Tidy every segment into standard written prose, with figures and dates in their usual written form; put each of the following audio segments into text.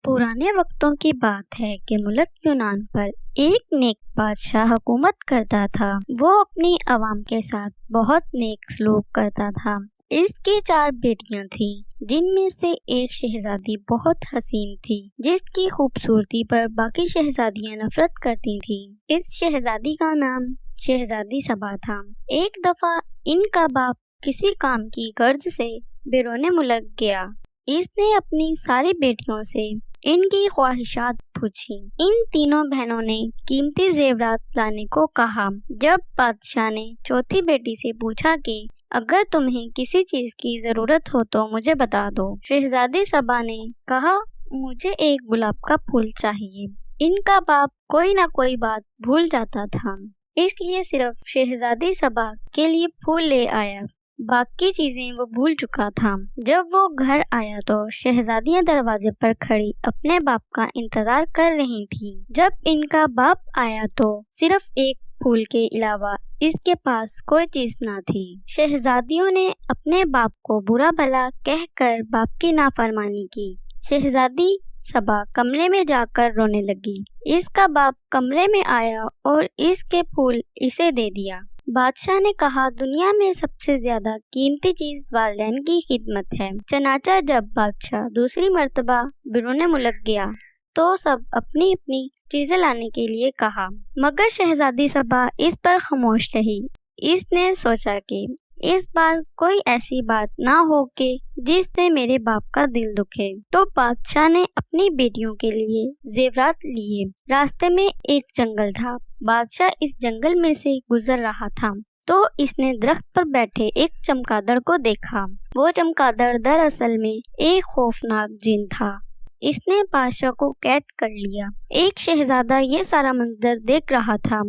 पुराने वक्तों की बात है कि मुल्क यूनान पर एक नेक बादशाह हुकूमत करता था। वो अपनी आवाम के साथ बहुत नेक सलूक करता था। इसकी 4 बेटियां थीं, जिनमें से एक शहजादी बहुत हसीन थी, जिसकी खूबसूरती पर बाकी शहजादियां नफरत करती थीं। इस शहजादी का नाम शहजादी सबा था। एक दफा इनका बाप किसी काम की गर्ज से बैरून मुल्क गया। इसने अपनी सारी बेटियों से इनकी ख्वाहिशात पूछी। इन तीनों बहनों ने कीमती जेवरात लाने को कहा। जब बादशाह ने चौथी बेटी से पूछा कि अगर तुम्हें किसी चीज की जरूरत हो तो मुझे बता दो। शहजादी सबा ने कहा, मुझे एक गुलाब का फूल चाहिए। इनका बाप कोई ना कोई बात भूल जाता था, इसलिए सिर्फ शहजादी सबा के लिए फूल ले आया। बाकी चीजें वो भूल चुका था। जब वो घर आया तो शहजादियां दरवाजे पर खड़ी अपने बाप का इंतजार कर रही थी। जब इनका बाप आया तो सिर्फ एक फूल के अलावा इसके पास कोई चीज ना थी। शहजादियों ने अपने बाप को बुरा भला कहकर बाप की नाफरमानी की। शहजादी सबा कमरे में जाकर रोने लगी। इसका बाप कमरे में आया और इसके फूल इसे दे दिया। बादशाह ने कहा, दुनिया में सबसे ज्यादा कीमती चीज वालिदैन की खिदमत है। चनाचा जब बादशाह दूसरी मर्तबा बैरून मुल्क गया तो सब अपनी अपनी चीजें लाने के लिए कहा, मगर शहजादी सबा इस पर खामोश रही। इसने सोचा कि इस बार कोई ऐसी बात ना हो कि जिससे मेरे बाप का दिल दुखे। तो बादशाह ने अपनी बेटियों के लिए जेवरात लिए। रास्ते में एक जंगल था। बादशाह इस जंगल में से गुजर रहा था तो इसने दरख्त पर बैठे एक चमगादड़ को देखा। वो चमगादड़ दरअसल में एक खौफनाक जिन था। इसने बादशाह को कैद कर लिया। एक शहजादा ये सारा मंजर देख रहा था।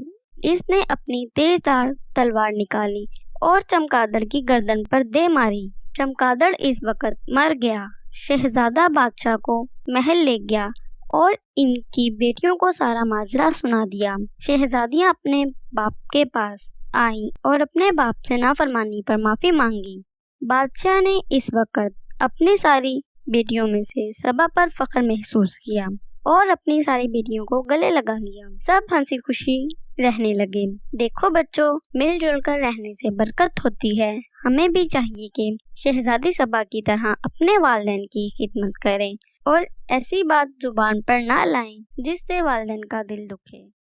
इसने अपनी तेजधार तलवार निकाली और चमगादड़ की गर्दन पर दे मारी। चमगादड़ इस वक्त मर गया। शहजादा बादशाह को महल ले गया और इनकी बेटियों को सारा माजरा सुना दिया। शहजादियां अपने बाप के पास आईं और अपने बाप से नाफरमानी पर माफी मांगी। बादशाह ने इस वक्त अपनी सारी बेटियों में से सबा पर फख्र महसूस किया और अपनी सारी बेटियों को गले लगा लिया। सब हंसी खुशी रहने लगे। देखो बच्चों, मिलजुल कर रहने से बरकत होती है। हमें भी चाहिए कि शहजादी सबा की तरह अपने वालिदैन की खिदमत करें और ऐसी बात जुबान पर ना लाएं जिससे वालिदैन का दिल दुखे।